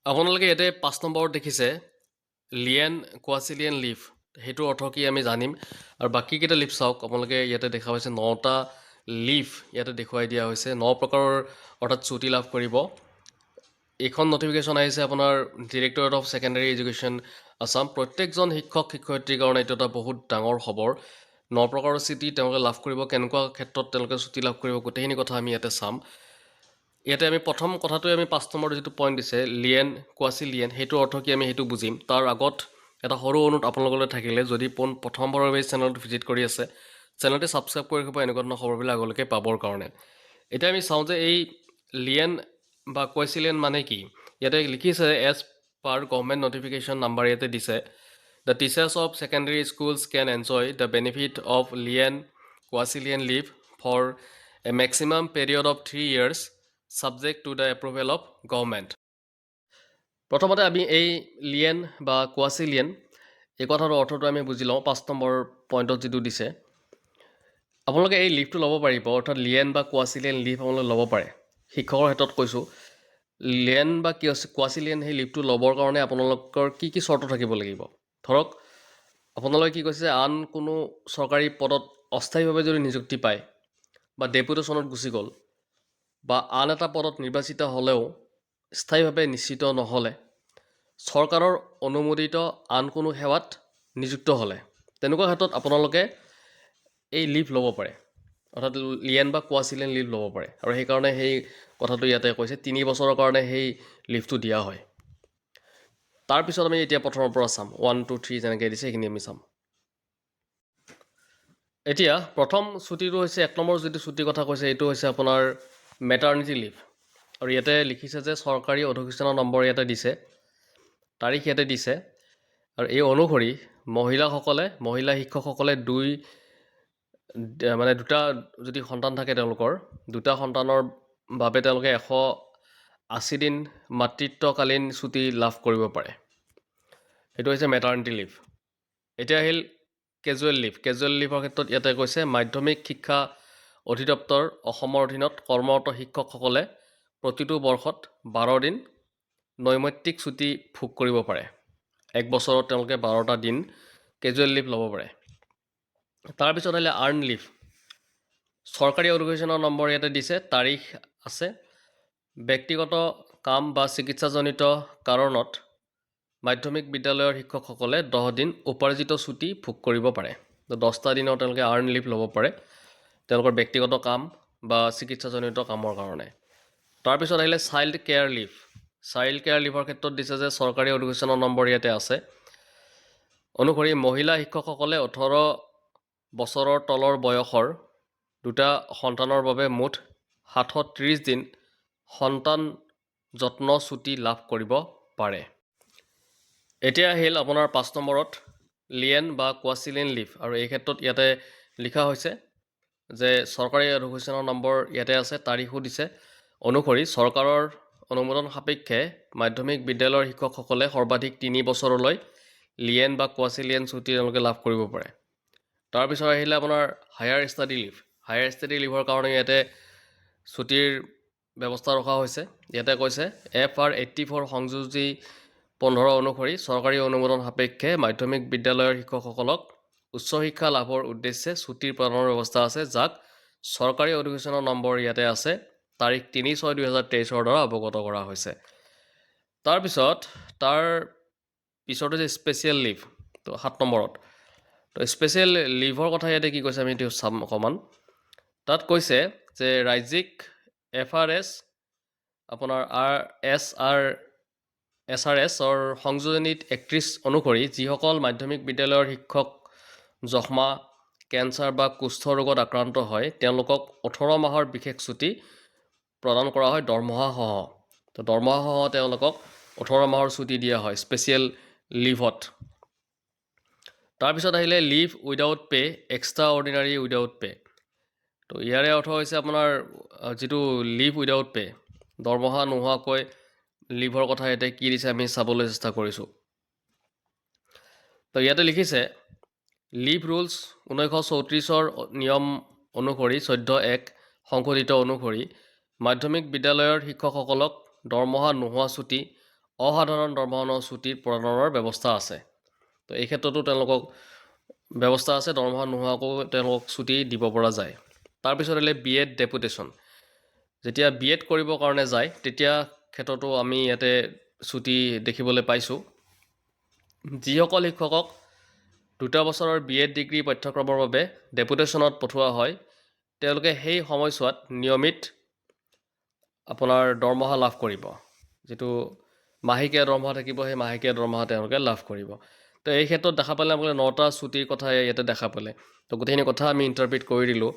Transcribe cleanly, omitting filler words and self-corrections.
আপোনালোকে ইয়াতে 5 নম্বৰত দেখিছে লিয়েন কোৱাচিলিয়েন লিভ। সেইটোৰ অৰ্থ কি আমি জানিম। আৰু বাকীকেইটা লিভ চাওক। আপোনালোকে ইয়াতে দেখা পাইছে 9টা লিভ ইয়াতে দেখুৱাই দিয়া হৈছে। 9 প্ৰকাৰৰ অৰ্থাৎ ছুটি লাভ কৰিব। এইখন নটিফিকেশ্যন আহিছে আপোনাৰ directorate of secondary education Assam. প্ৰত্যেকজন শিক্ষক শিক্ষয়িত্ৰীৰ কাৰণে এইটো এটা বহুত ডাঙৰ খবৰ। 9 প্ৰকাৰৰ ছুটি তেওঁলোকে লাভ কৰিব, কেনেকুৱা ক্ষেত্ৰত তেওঁলোকে ছুটি লাভ কৰিব, গোটেইখিনি কথা আমি ইয়াতে চাম। ইয়াতে আমি প্ৰথম কথাটোৱে আমি 5 নম্বৰ যিটো পইণ্ট দিছে লিয়েন কোৱাচিলিয়েন, সেইটোৰ অৰ্থ কি আমি সেইটো বুজিম। তাৰ আগত এটা সৰু অনুৰোধ আপোনালোকলৈ থাকিলে, যদি প্ৰথমবাৰৰ বাবে চেনেলটো ভিজিট কৰি আছে, চেনেলটো ছাবস্ক্ৰাইব কৰি ৰাখিব এনেকুৱা ধৰণৰ খবৰবিলাক আগলৈকে পাবৰ কাৰণে। এতিয়া আমি চাওঁ যে এই লিয়েন বা কোৱাচিলিয়েন মানে কি। ইয়াতে লিখিছে as per government notification number ইয়াতে দিছে, the teachers of secondary schools can enjoy the benefit of lien quasi lien leave for a maximum period of 3 years subject to the approval of government. প্ৰথমতে আমি এই লিয়েন বা কোৱাচিলিয়েন এই কথাটোৰ অৰ্থটো আমি বুজি লওঁ। 5 নম্বৰ পইণ্টত যিটো দিছে, আপোনালোকে এই লিভটো ল'ব পাৰিব, অৰ্থাৎ লিয়েন বা কোৱাচিলিয়েন লিভ আপোনালোকে ল'ব পাৰে। শিক্ষকৰ ক্ষেত্ৰত কৈছোঁ, লিয়েন বা কোৱাচিলিয়েন সেই লিভটো ল'বৰ কাৰণে আপোনালোকৰ কি কি চৰ্ত থাকিব লাগিব। ধৰক আপোনালোকে কি কৈছে, আন কোনো চৰকাৰী পদত অস্থায়ীভাৱে যদি নিযুক্তি পায় বা ডেপুটেশ্যনত গুচি গ'ল বা আন এটা পদত নিৰ্বাচিত হ'লেও স্থায়ীভাৱে নিশ্চিত নহ'লে, চৰকাৰৰ অনুমোদিত আন কোনো সেৱাত নিযুক্ত হ'লে, তেনেকুৱা ক্ষেত্ৰত আপোনালোকে এই লিভ ল'ব পাৰে, অৰ্থাৎ লিয়েন বা কোৱাচিলিয়েন লিভ ল'ব পাৰে। আৰু সেইকাৰণে সেই কথাটো ইয়াতে কৈছে 3 বছৰৰ কাৰণে সেই লিভটো দিয়া হয়। তাৰপিছত আমি এতিয়া প্ৰথমৰ পৰা চাম, 1 2 3 যেনেকৈ দিছে সেইখিনি আমি চাম। এতিয়া প্ৰথম ছুটীটো হৈছে 1 নম্বৰ যিটো ছুটীৰ কথা কৈছে, এইটো হৈছে আপোনাৰ মেটাৰনিটি লিভ। আৰু ইয়াতে লিখিছে যে চৰকাৰী অধিসূচনা নম্বৰ ইয়াতে দিছে, তাৰিখ ইয়াতে দিছে। আৰু এই অনুসৰি মহিলা শিক্ষকসকলে দুটা যদি সন্তান থাকে তেওঁলোকৰ, দুটা সন্তানৰ বাবে তেওঁলোকে 180 দিন মাতৃত্বকালীন ছুটি লাভ কৰিব পাৰে। সেইটো হৈছে মেটাৰনিটি লিভ। এতিয়া আহিল কেজুৱেল লিভ। কেজুৱেল লিভৰ ক্ষেত্ৰত ইয়াতে কৈছে মাধ্যমিক শিক্ষা অধিদপ্তৰ অসমৰ অধীনত কৰ্মৰত শিক্ষকসকলে প্ৰতিটো বৰ্ষত 12 দিন নৈমিত্তিক ছুটি ভোগ কৰিব পাৰে। 1 বছৰত তেওঁলোকে 12টা দিন কেজুৱেল লিভ ল'ব পাৰে। তাৰপিছত আহিলে আৰ্ণ লিভ। চৰকাৰী অধিসূচনা নম্বৰ ইয়াতে দিছে, তাৰিখ আছে। ব্যক্তিগত কাম বা চিকিৎসাজনিত কাৰণত মাধ্যমিক বিদ্যালয়ৰ শিক্ষকসকলে 10 দিন উপাৰ্জিত ছুটি ভোগ কৰিব পাৰে। 10টা দিনৰ তেওঁলোকে আৰ্ণ লিভ ল'ব পাৰে তেওঁলোকৰ ব্যক্তিগত কাম বা চিকিৎসাজনিত কামৰ কাৰণে। তাৰপিছত আহিলে child care leave. Child care লিভৰ ক্ষেত্ৰত দিছে যে চৰকাৰী অধিসূচনা নম্বৰ ইয়াতে আছে অনুসৰি মহিলা শিক্ষকসকলে 18 বছৰৰ তলৰ বয়সৰ দুটা সন্তানৰ বাবে মুঠ 730 দিন সন্তান যত্ন ছুটি লাভ কৰিব পাৰে। এতিয়া আহিল আপোনাৰ 5 নম্বৰত লিয়েন বা কোৱাচিলিয়েন লিভ। আৰু এই ক্ষেত্ৰত ইয়াতে লিখা হৈছে যে চৰকাৰী অধিসূচনা নম্বৰ ইয়াতে আছে, তাৰিখো দিছে। অনুসৰি চৰকাৰৰ অনুমোদন সাপেক্ষে মাধ্যমিক বিদ্যালয়ৰ শিক্ষকসকলে সৰ্বাধিক 3 বছৰলৈ লিয়েন বা কোৱাচিলিয়েন ছুটি তেওঁলোকে লাভ কৰিব পাৰে। তাৰপিছত আহিলে আপোনাৰ higher study leave. Higher study লিভৰ কাৰণে ইয়াতে ছুটিৰ ব্যৱস্থা ৰখা হৈছে। ইয়াতে কৈছে FR 84 সংযোজি 15 অনুসৰি চৰকাৰী অনুমোদন সাপেক্ষে মাধ্যমিক বিদ্যালয়ৰ শিক্ষকসকলক উচ্চ শিক্ষা লাভৰ উদ্দেশ্যে ছুটিৰ প্ৰদানৰ ব্যৱস্থা আছে, যাক চৰকাৰী অধিসূচনা নম্বৰ ইয়াতে আছে, তাৰিখ 3/6/2023 দ্বাৰা অৱগত কৰা হৈছে। তাৰপিছত তাৰ পিছত হৈছে স্পেচিয়েল লিভ। তো 7 নম্বৰত তো স্পেচিয়েল লিভৰ কথা ইয়াতে কি কৈছে আমি এইটো চাম অকণমান। তাত কৈছে যে ৰাজ্যিক FRS আপোনাৰ SRSৰ সংযোজনী 31 অনুসৰি যিসকল মাধ্যমিক বিদ্যালয়ৰ শিক্ষক যক্ষ্মা, কেঞ্চাৰ বা কুষ্ঠ ৰোগত আক্ৰান্ত হয় তেওঁলোকক 18 মাহৰ বিশেষ ছুটি প্ৰদান কৰা হয় দৰমহাসহ। তো দৰমহাসহ তেওঁলোকক 18 মাহৰ ছুটি দিয়া হয় স্পেচিয়েল লিভত। তাৰপিছত আহিলে leave without pay, extraordinary without pay. তো ইয়াৰে অৰ্থ হৈছে আপোনাৰ যিটো লিভ উইদাউট পে, দৰমহা নোহোৱাকৈ লিভৰ কথা ইয়াতে কি দিছে আমি চাবলৈ চেষ্টা কৰিছোঁ। তো ইয়াতে লিখিছে লিভ ৰুলছ 1934ৰ নিয়ম অনুসৰি 14(1) সংশোধিত অনুসৰি মাধ্যমিক বিদ্যালয়ৰ শিক্ষকসকলক দৰমহা নোহোৱা ছুটি অসাধাৰণ দৰমহা ছুটী প্ৰদানৰ ব্যৱস্থা আছে। তো এই ক্ষেত্ৰতো তেওঁলোকক ব্যৱস্থা আছে, দৰমহা নোহোৱাকৈও তেওঁলোকক ছুটী দিব পৰা যায়। তাৰপিছত আহিলে B.Ed ডেপুটেশ্যন। যেতিয়া B.Ed কৰিবৰ কাৰণে যায় তেতিয়া ক্ষেত্ৰতো আমি ইয়াতে ছুটী দেখিবলৈ পাইছোঁ। যিসকল শিক্ষকক 2 বছৰৰ B.Ed ডিগ্ৰী পাঠ্যক্ৰমৰ বাবে ডেপুটেশ্যনত পঠোৱা হয় তেওঁলোকে সেই সময়ছোৱাত নিয়মিত আপোনাৰ দৰমহা লাভ কৰিব। যিটো মাহেকীয়া দৰমহা থাকিব সেই মাহেকীয়া দৰমহা তেওঁলোকে লাভ কৰিব। তো এই ক্ষেত্ৰত দেখা পালে আপোনালোকে 9টা ছুটীৰ কথা ইয়াতে দেখা পালে। তো গোটেইখিনি কথা আমি ইণ্টাৰপ্ৰিট কৰি দিলোঁ।